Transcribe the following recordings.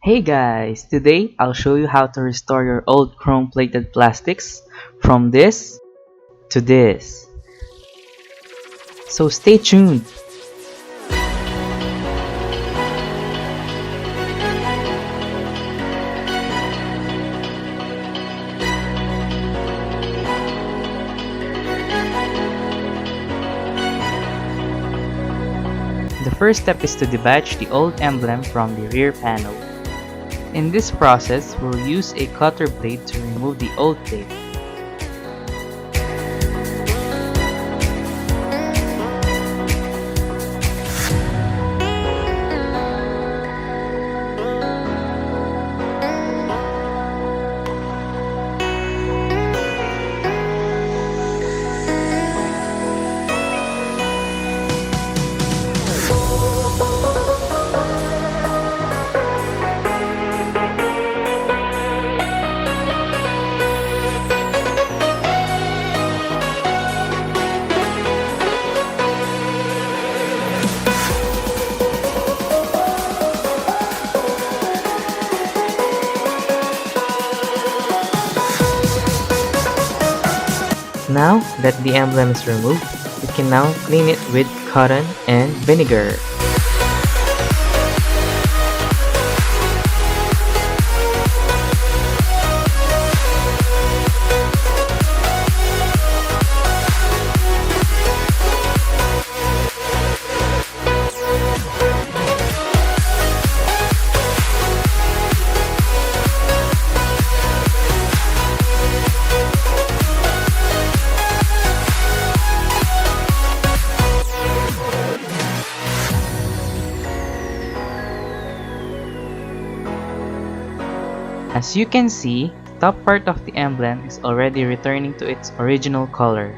Hey guys, today I'll show you how to restore your old chrome plated plastics from this to this. So stay tuned. The first step is to detach the old emblem from the rear panel. In this process, we'll use a cutter blade to remove the old tape. Now that the emblem is removed, we can now clean it with cotton and vinegar. As you can see, the top part of the emblem is already returning to its original color.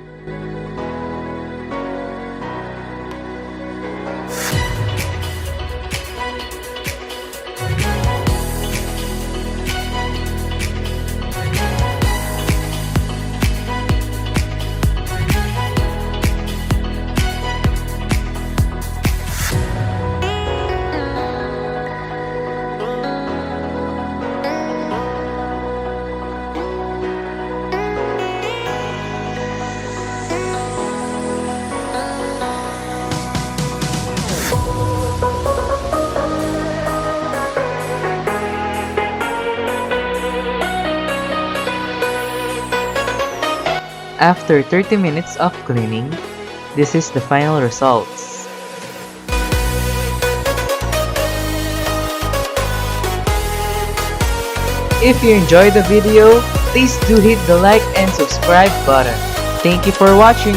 After 30 minutes of cleaning, this is the final results. If you enjoyed the video, please do hit the like and subscribe button. Thank you for watching.